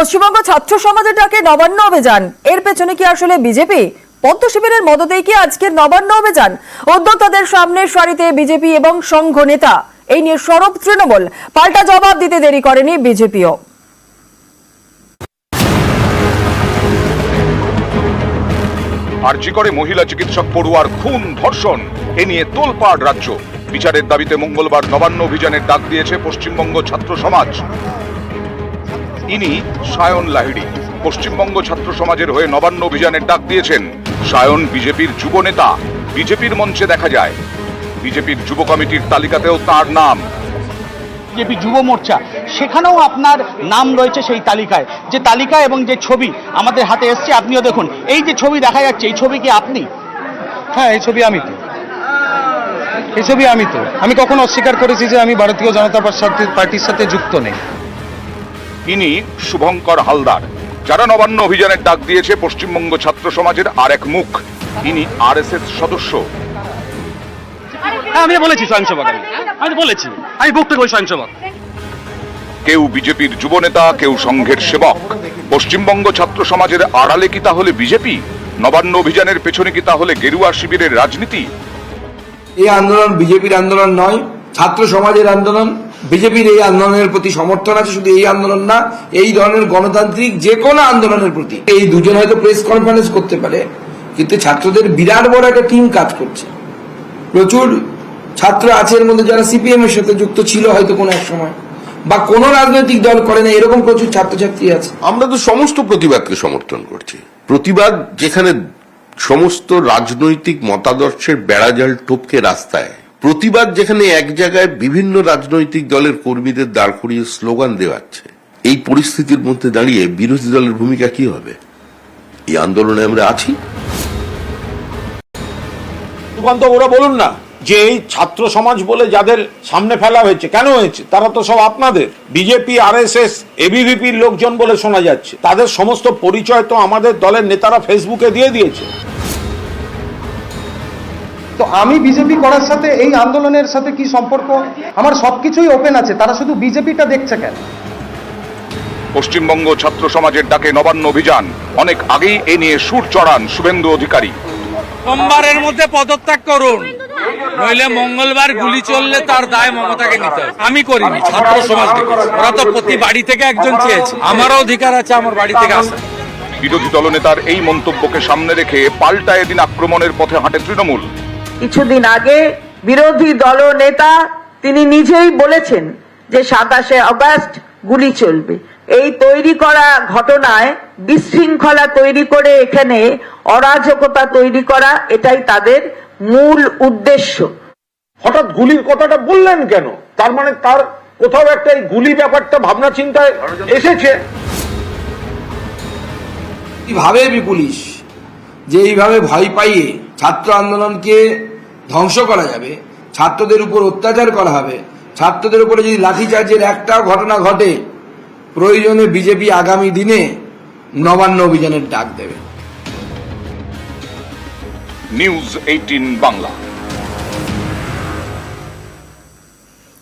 পশ্চিমবঙ্গ ছাত্র সমাজের ডাকে নবান্ন অভিযান, এর পেছনে কি আসলে বিজেপি? পদ্ম শিবিরের মদতেই কি আজকের নবান্ন অভিযান? উদ্যোক্তাদের সামনের সারিতে বিজেপি এবং সংঘ নেতা, এই নিয়ে সরব তৃণমূল। পাল্টা জবাব দিতে দেরি করেনি বিজেপিও। আরজি করে মহিলা চিকিৎসক পড়ুয়ার খুন ধর্ষণ, এ নিয়ে তোলপাড় রাজ্য। বিচারের দাবিতে মঙ্গলবার নবান্ন অভিযানের ডাক দিয়েছে পশ্চিমবঙ্গ ছাত্র সমাজ। ইনি সায়ন লাহিড়ী, পশ্চিমবঙ্গ ছাত্র সমাজের হয়ে নবান্ন অভিযানের ডাক দিয়েছেন। সায়ন বিজেপির যুব নেতা, বিজেপির মঞ্চে দেখা যায়। বিজেপির যুব কমিটির তালিকাতেও তার নাম। বিজেপি যুব মোর্চা, সেখানেও আপনার নাম রয়েছে সেই তালিকায়। যে তালিকা এবং যে ছবি আমাদের হাতে এসছে, আপনিও দেখুন, এই যে ছবি দেখা যাচ্ছে, এই ছবি কি আপনি? হ্যাঁ, এই ছবি আমি তো। আমি কখনো অস্বীকার করেছি যে আমি ভারতীয় জনতা পার্টির সাথে যুক্ত নেই। ইনি শুভঙ্কর হালদার, যারা নবান্ন অভিযানের ডাক দিয়েছে পশ্চিমবঙ্গ ছাত্র সমাজের আরেক মুখ। ইনি আরএসএস সদস্য। হ্যাঁ, আমি বলেছি স্বয়ংসেবক, আমি বক্তব্য স্বয়ংসেবক। কেউ বিজেপির যুব নেতা, কেউ সংঘের সেবক। পশ্চিমবঙ্গ ছাত্র সমাজের আড়ালে কি তাহলে বিজেপি? নবান্ন অভিযানের পেছনে কি তাহলে গেরুয়া শিবিরের রাজনীতি? এই আন্দোলন বিজেপির আন্দোলন নয়, ছাত্র সমাজের আন্দোলন। বিজেপির এই আন্দোলনের প্রতি সমর্থন আছে, শুধু এই আন্দোলন না, এই ধরনের গণতান্ত্রিক যে কোনো আন্দোলনের প্রতি। এই দুজন হয়তো প্রেস কনফারেন্স করতে পারে, কিন্তু ছাত্রদের বিরাট বড় একটা টিম কাজ করছে। প্রচুর ছাত্র আছে এর মধ্যে যারা সিপিএম এর সাথে যুক্ত ছিল হয়তো কোনো এক সময়, বা কোনো রাজনৈতিক দল করে না, এরকম প্রচুর ছাত্রছাত্রী আছে। আমরা তো সমস্ত প্রতিবাদকে সমর্থন করছি। প্রতিবাদ যেখানে সমস্ত রাজনৈতিক মতাদর্শের বেড়াজাল টপকে রাস্তায়, প্রতিবাদ যেখানে এক জায়গায় বিভিন্ন রাজনৈতিক দলের কর্মীদের দাঁড় করিয়ে স্লোগান দেওয়াচ্ছে, এই পরিস্থিতির মধ্যে দাঁড়িয়ে বিরোধী দলের ভূমিকা কি হবে? এই আন্দোলনে আমরা আছি। ওরা বলুন না যে এই ছাত্র সমাজ বলে যাদের সামনে ফেলা হয়েছে, কেন হয়েছে? তারা তো সব আপনাদের বিজেপি, আরএসএস, এবিভিপির লোকজন বলে শোনা যাচ্ছে। তাদের সমস্ত পরিচয় তো আমাদের দলের নেতারা ফেসবুকে দিয়ে দিয়েছে। তো আমি বিজেপি করার সাথে এই আন্দোলনের সাথে কি সম্পর্ক? আমার সবকিছুই ওপেন আছে, তারা শুধু বিজেপিটা দেখছে কেন? পশ্চিমবঙ্গ ছাত্র সমাজের ডাকে নবান্ন অভিযান, অনেক আগেই এ নিয়ে সুর চড়ান শুভেন্দু অধিকারী। সোমবারের মধ্যে পদত্যাগ করুন, নইলে মঙ্গলবার গুলি চললে তার দায় মমতাকে নিতে হবে। আমি করিনি, ছাত্র সমাজ দেখেছে। ওরা তো প্রতি বাড়ি থেকে একজন চেয়েছে, আমারও অধিকার আছে আমার বাড়ি থেকে আসা। বিরোধী দলনেতার এই মন্তব্যকে সামনে রেখে পাল্টা এদিন আক্রমণের পথে হাঁটে তৃণমূল। কিছুদিন আগে বিরোধী দলনেতা তিনি নিজেই বলেছেন যে 27শে আগস্ট গুলি চলবে। এই তৈরি করা ঘটনায় বিশৃঙ্খলা তৈরি করে এখানে অরাজকতা তৈরি করা, এটাই তাদের মূল উদ্দেশ্য। হঠাৎ গুলির কথাটা বললেন কেন? তার মানে তার কোথাও একটা এই গুলি ব্যাপারটা ভাবনা চিন্তায় এসেছে। কিভাবে পুলিশ যে এইভাবে ভয় পাইয়ে ছাত্র আন্দোলনকে ধ্বংস করা যাবে, ছাত্রদের উপর অত্যাচার করা হবে, ছাত্রদের উপরে যদি লাঠিচার্জের একটাও ঘটনা ঘটে, প্রয়োজনে বিজেপি আগামী দিনে নবান্ন অভিযানের ডাক দেবে। নিউজ 18 বাংলা।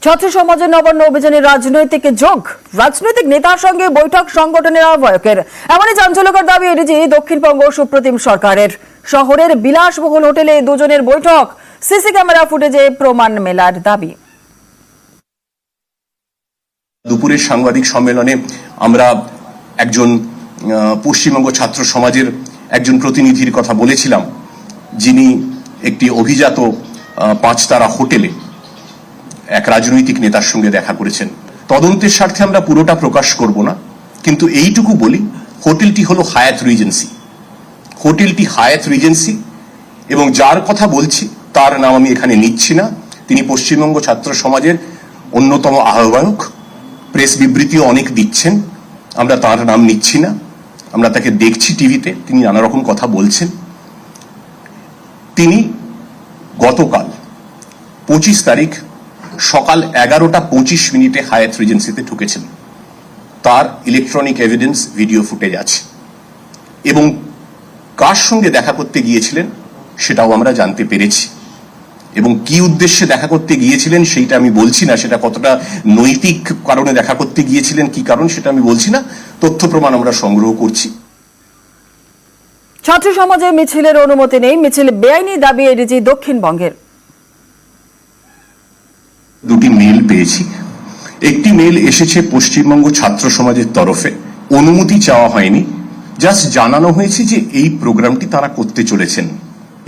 ছাত্র সমাজের নবান্ন অভিযানের রাজনৈতিক যোগ, রাজনৈতিক নেতার সঙ্গে বৈঠক সংগঠনের আহ্বায়কের। এমনই চাঞ্চল্যকর দাবি এডিজি দক্ষিণবঙ্গ সুপ্রতিম সরকারের। শহরের বিলাসবহুল হোটেলে দুজনের বৈঠক, সিসি ক্যামেরা ফুটেজে প্রমাণ মেলার দাবি। দুপুরের সাংবাদিক সম্মেলনে আমরা একজন পশ্চিমবঙ্গ ছাত্র সমাজের একজন প্রতিনিধির কথা বলেছিলাম, যিনি একটি অভিজাত 5 তারা হোটেলে এক রাজনৈতিক নেতার সঙ্গে দেখা করেছেন। তদন্তের স্বার্থে আমরা পুরোটা প্রকাশ করব না, কিন্তু এইটুকু বলি, হোটেলটি হলো হায়াত রিজেন্সি। হোটেলটি হায়াত রিজেন্সি, এবং যার কথা বলছি তার নাম আমি এখানে নিচ্ছি না। তিনি পশ্চিমবঙ্গ ছাত্র সমাজের অন্যতম আহ্বায়ক, প্রেস বিবৃতিও অনেক দিচ্ছেন, আমরা তার নাম নিচ্ছি না। আমরা তাকে দেখছি টিভিতে, তিনি নানা রকম কথা বলছেন। তিনি গতকাল 25 তারিখ সকাল 11:25 হায়াত রিজেন্সিতে ঢুকেছেন। তার ইলেকট্রনিক এভিডেন্স ভিডিও ফুটেজ আছে, এবং কার সঙ্গে দেখা করতে গিয়েছিলেন সেটাও আমরা জানতে পেরেছি। এবং কি উদ্দেশ্যে দেখা করতে গিয়েছিলেন সেইটা আমি বলছি না, সেটা কতটা নৈতিক কারণে দেখা করতে গিয়েছিলেন, কি কারণ সেটা আমি বলছি না। তথ্য প্রমাণ আমরা সংগ্রহ করছি। ছাত্র সমাজে মিছিলের অনুমতি নেই, মিছিল বেআইনি দাবি এডিজি দক্ষিণবঙ্গের। দুটি মেল পেয়েছি। একটি মেল এসেছে পশ্চিমবঙ্গ ছাত্র সমাজের তরফে, অনুমতি চাওয়া হয়নি, জাস্ট জানানো হয়েছে যে এই প্রোগ্রামটি তারা করতে চলেছেন,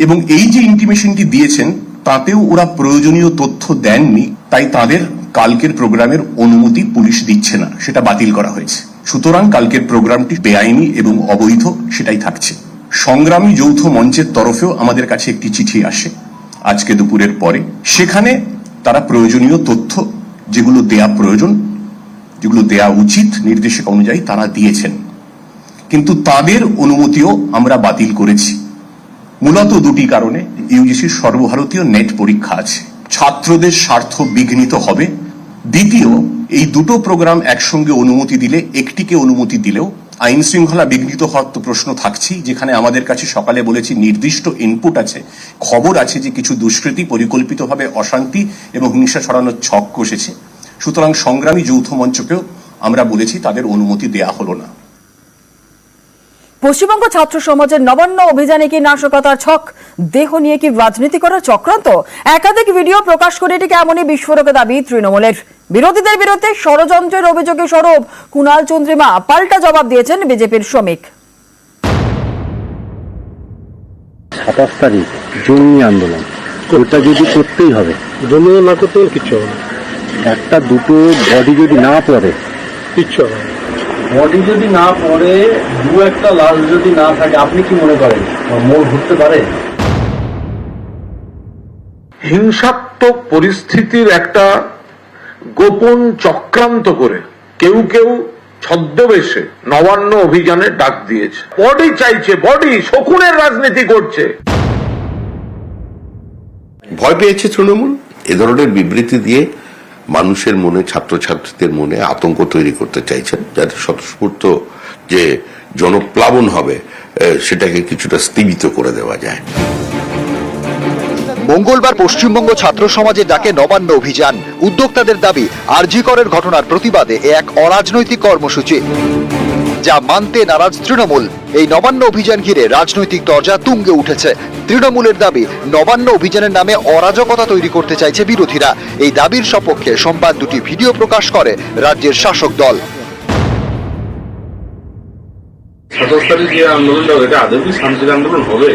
এবং এই যে ইন্টিমেশনটি দিয়েছেন তাতেও ওরা প্রয়োজনীয় তথ্য দেননি, তাই তাদের কালকের প্রোগ্রামের অনুমতি পুলিশ দিচ্ছে না, সেটা বাতিল করা হয়েছে। সুতরাং কালকের প্রোগ্রামটি বেআইনি এবং অবৈধ, সেটাই থাকছে। সংগ্রামী যৌথ মঞ্চের তরফেও আমাদের কাছে একটি চিঠি আসে আজকে দুপুরের পরে, সেখানে তারা প্রয়োজনীয় তথ্য যেগুলো দেয়া প্রয়োজন, যেগুলো দেয়া উচিত নির্দেশিকা অনুযায়ী তারা দিয়েছেন, কিন্তু তাদের অনুমতিও আমরা বাতিল করেছি। মূলত দুটি কারণে। ইউজিসির সর্বভারতীয় নেট পরীক্ষা আছে, ছাত্রদের স্বার্থ বিঘ্নিত হবে। দ্বিতীয়, এই দুটো প্রোগ্রাম একসঙ্গে অনুমতি দিলে, একটিকে অনুমতি দিলেও আইন শৃঙ্খলা বিঘ্নিত হওয়ার তো প্রশ্ন থাকছেই, যেখানে আমাদের কাছে সকালে বলেছি নির্দিষ্ট ইনপুট আছে, খবর আছে যে কিছু দুষ্কৃতী পরিকল্পিতভাবে অশান্তি এবং হিংসা ছড়ানোর ছক কষেছে। সুতরাং সংগ্রামী যৌথ মঞ্চকেও আমরা বলেছি তাদের অনুমতি দেয়া হলো না। পশ্চিমবঙ্গ ছাত্র সমাজের নবান্ন অভিযানে কি নাশকতার ছক, দেহ নিয়ে কি রাজনীতি করার চক্রান্ত? একাধিক ভিডিও প্রকাশ করে এটিকে এমনই বিস্ফোরক দাবি তৃণমূলের। বিরোধীদের বিরুদ্ধে ষড়যন্ত্রের অভিযোগে সরব কুণাল চন্দ্রিমা, পাল্টা জবাব দিয়েছেন বিজেপির শ্রমিক। 27 তারিখ জঙ্গি আন্দোলন, ওটা যদি করতেই হবে, জঙ্গি না করতে কিচ্ছু হবে না। একটা দুটো বডি যদি না পড়ে কিচ্ছু হবে না। বডি যদি না পড়ে, দু একটা লাশ যদি না থাকে, আপনি কি মনে করেন মোড় ঘুরতে পারে? হিংসাত্মক পরিস্থিতির একটা গোপন চক্রান্ত করে কেউ কেউ ছদ্মবেশে নবান্ন অভিযানে ডাক দিয়েছে। বডি চাইছে, বডি, শকুনের রাজনীতি করছে। ভয় পেয়েছে তৃণমূল এ ধরনের বিবৃতি দিয়ে মানুষের মনে, ছাত্রছাত্রীদের মনে আতঙ্ক তৈরি করতে চাইছেন, যাতে স্বতঃস্ফূর্ত যে জনপ্লাবন হবে সেটাকে কিছুটা স্থগিত করে দেওয়া যায়। মঙ্গলবার পশ্চিমবঙ্গ ছাত্র সমাজের ডাকে নবান্ন অভিযান। উদ্যোক্তাদের দাবি, আরজি করের ঘটনার প্রতিবাদে এক অরাজনৈতিক কর্মসূচি, যা মানতে নারাজ তৃণমূল। এই নবান্ন অভিযান ঘিরে রাজনৈতিক দরজা তুঙ্গে উঠেছে। তৃণমূলের দাবি, নবান্ন অভিযানের নামে অরাজকতা তৈরি করতে চাইছে বিরোধীরা। এই দাবির সপক্ষে সোমবার দুটি ভিডিও প্রকাশ করে রাজ্যের শাসক দল। 27 তারিখ যে আন্দোলনটা, এটা আদৌ কি শান্তির আন্দোলন হবে?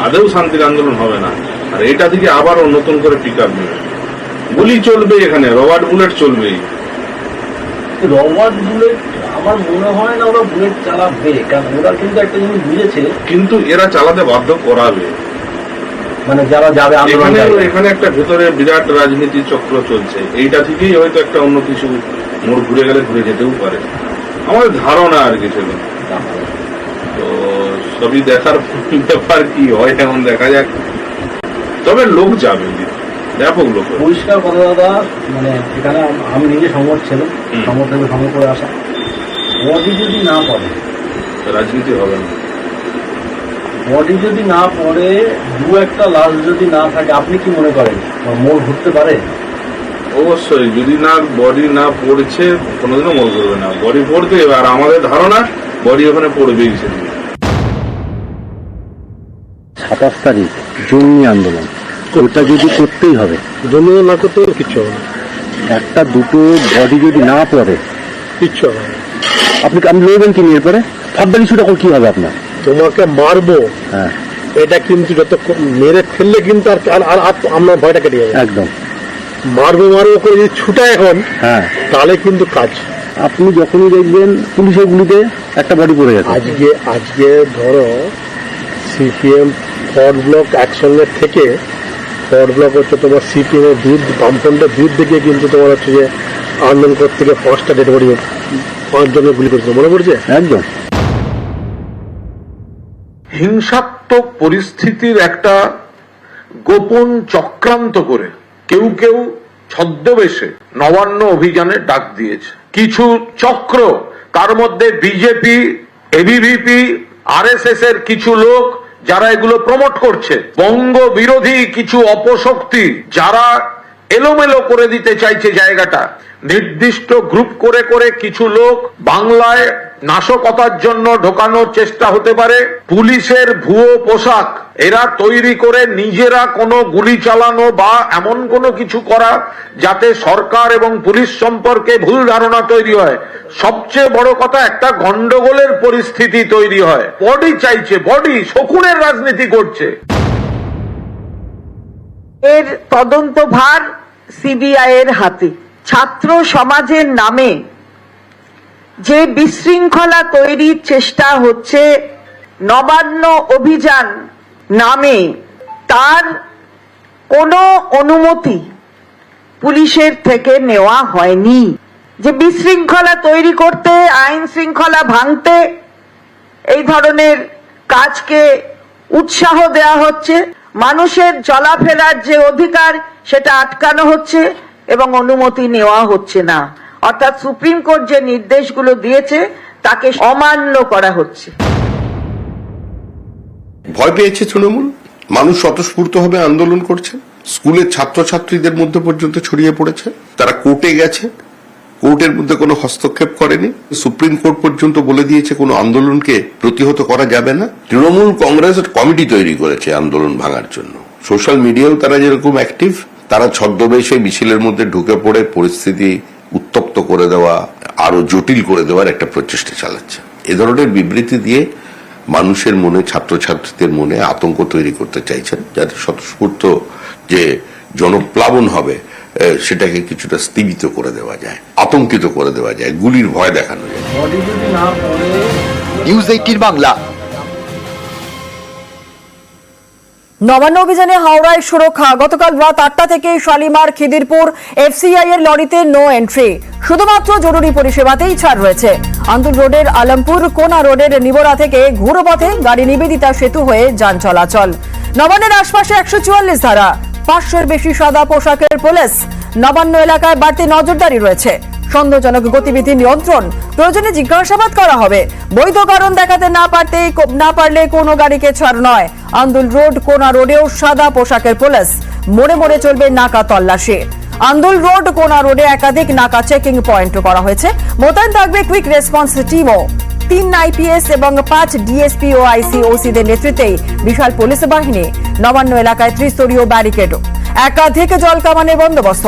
আদৌ শান্তির আন্দোলন হবে না। আর এটা থেকে আবারও নতুন করে পিক আপ নেবে, গুলি চলবে, এখানে রবার্ট বুলেট চলবেই। রবার্ট বুলেট আমার মনে হয় না ওরা বুলেট চালাবে, কারণ ওরা কিন্তু একটা জিনিস বুঝেছে, কিন্তু এরা চালাতে বাধ্য করাবে, মানে যারা যাবে এখানে একটা ভেতরে বিরাট রাজনীতি চক্র চলছে। এইটা থেকেই হয়তো একটা অন্য কিছু মোড় ঘুরে গেলে ঘুরে যেতেও পারে, আমাদের ধারণা আর কি ছিল। তো সবই দেখার ব্যাপার, কি হয় এখন দেখা যাক। তবে লোক যাবে, ব্যাপক লোক। পরিষ্কার কথা দাদা, মানে এখানে আমি নিজে সংগঠ ছিলাম, সংগঠ থেকে ভ্রমণ করে আসা। বডি যদি না পড়ে রাজনীতি হবে না। বডি যদি না পড়ে, দু একটা লাশ যদি না থাকে, আপনি কি মনে করেন মোড় ঘুরতে পারে? অবশ্যই, যদি না বডি না পড়ছে কোনোদিনও মোড় ঘুরবে না, বডি পড়তে। আর আমাদের ধারণা বডি ওখানে পড়বেই সেদিন। 27 তারিখ জঙ্গি আন্দোলন, ওটা যদি করতেই হবে, জঙ্গি না করতে কিচ্ছু হবে না। একটা দুটো বডি যদি না পড়ে কিচ্ছু হবে না। আপনি লড়বেন কি নিয়ে পরে? ভাববেন ইস্যুটা কি হবে আপনার? তোমাকে মারবো, হ্যাঁ, এটা কিন্তু যত মেরে ফেললে কিন্তু আর আমরা ভয়টা কেটে যাবে। একদম মারবো করে যদি ছুটা এখন, হ্যাঁ, তাহলে কিন্তু কাজ। আপনি যখনই দেখবেন পুলিশের গুলিতে একটা বডি পড়ে গেছে। আজকে ধরো সিপিএম ফরওয়ার্ড ব্লক একসঙ্গে থেকে, ফরওয়ার্ড ব্লক হচ্ছে তোমার সিপিএম এর বিরুদ্ধে, বামফ্রন্টের বিরুদ্ধে গিয়ে কিন্তু তোমার হচ্ছে যে আন্দোলন করতে গিয়ে 5টা ডেড বডি, 5 জনের গুলি করেছে, মনে পড়ছে? একদম। হিংসাত্মক পরিস্থিতির একটা গোপন চক্রান্ত করে কেউ কেউ ছদ্মবেশে নবান্ন অভিযানে ডাক দিয়েছে। কিছু চক্র, তার মধ্যে বিজেপি, এবিভিপি, আরএসএস এর কিছু লোক, যারা এগুলো প্রমোট করছে, বঙ্গ বিরোধী কিছু অপশক্তি যারা এলোমেলো করে দিতে চাইছে জায়গাটা, নির্দিষ্ট গ্রুপ করে করে কিছু লোক বাংলায় নাশকতার জন্য ঢোকানোর চেষ্টা হতে পারে। পুলিশের ভুয়ো পোশাক এরা তৈরি করে নিজেরা কোনো গুলি চালানো বা এমন কোনো কিছু করা যাতে সরকার এবং পুলিশ সম্পর্কে ভুল ধারণা তৈরি হয়। সবচেয়ে বড় কথা, একটা গন্ডগোলের পরিস্থিতি তৈরি হয়। বডি চাইছে, বডি শকুনের রাজনীতি করছে। এর তদন্ত ভার সিবিআই এর হাতে। ছাত্র সমাজের নামে যে বিশৃঙ্খলা তৈরির চেষ্টা হচ্ছে নবান্ন অভিযান নামে, তার কোনো অনুমতি পুলিশের থেকে নেওয়া হয়নি। যে বিশৃঙ্খলা তৈরি করতে, আইন শৃঙ্খলা ভাঙতে এই ধরনের কাজকে উৎসাহ দেওয়া হচ্ছে, মানুষের চলাফেরার যে অধিকার সেটা আটকানো হচ্ছে এবং অনুমতি নেওয়া হচ্ছে না। অর্থাৎ সুপ্রিম কোর্ট যে নির্দেশগুলো দিয়েছে তাকে অমান্য করা হচ্ছে। ভয় পেয়েছে তৃণমূল, মানুষ স্বতঃস্ফূর্তভাবে আন্দোলন করছে, স্কুলের ছাত্রছাত্রীদের মধ্যে পর্যন্ত ছড়িয়ে পড়েছে। তারা কোর্টে গেছে, কোর্টের মধ্যে কোনো হস্তক্ষেপ করেনি। সুপ্রিম কোর্ট পর্যন্ত বলে দিয়েছে কোনো আন্দোলনকে প্রতিহত করা যাবে না। তৃণমূল কংগ্রেস কমিটি তৈরি করেছে আন্দোলন ভাঙার জন্য। সোশ্যাল মিডিয়াও তারা যেরকম অ্যাক্টিভ, তারা ছদ্মবেশে মিছিলের মধ্যে ঢুকে পড়ে পরিস্থিতি উত্তপ্ত করে দেওয়া, আরো জটিল করে দেওয়ার একটা প্রচেষ্টা চালাচ্ছে। এ ধরনের বিবৃতি দিয়ে মানুষের মনে, ছাত্রছাত্রীদের মনে আতঙ্ক তৈরি করতে চাইছেন, যাতে স্বতঃস্ফূর্ত যে জনপ্লাবন হবে সেটাকে কিছুটা স্থগিত করে দেওয়া যায়, আতঙ্কিত করে দেওয়া যায়, গুলির ভয় দেখানো যায়। নিউজ 18 বাংলা। নবান্ন অভিযানে হাওড়ায় সুরক্ষা। গতকাল রাত 8টা থেকে শালিমার, খিদিরপুর এফসিআই এর লরিতে নো এন্ট্রি, শুধুমাত্র জরুরি পরিষেবাতেই ছাড় রয়েছে। আন্দুল রোডের আলমপুর, কোনা রোডের নিবরা থেকে ঘুরপথে গাড়ি নিবেদিতা সেতু হয়ে যান চলাচল। নবান্নের আশপাশে 144 ধারা, 500-এর বেশি সাদা পোশাকের পুলিশ। নবান্ন এলাকায় বাড়তি নজরদারি রয়েছে। সন্দেহজনক গতিবিধি নিয়ন্ত্রণ, প্রয়োজনে জিজ্ঞাসাবাদ করা হবে। বৈধ কারণ দেখাতে না পারলে কোনো গাড়িকে ছাড় নয়। আন্দুল রোড, কোনা রোডেও সাদা পোশাকের পুলিশ। মোড়ে মোড়ে চলবে নাকা তল্লাশি। আন্দুল রোড, কোনা রোডে একাধিক নাকা চেকিং পয়েন্ট করা হয়েছে। মোতায়েন থাকবে কুইক রেসপন্স টিমও। 3 আইপিএস এবং 5 ডিএসপি ও আইসিওসিদের নেতৃত্বে বিশাল পুলিশ বাহিনী। নবান্ন এলাকায় ত্রিস্তরীয় ব্যারিকেড, একাধিক জল কামানের বন্দোবস্ত।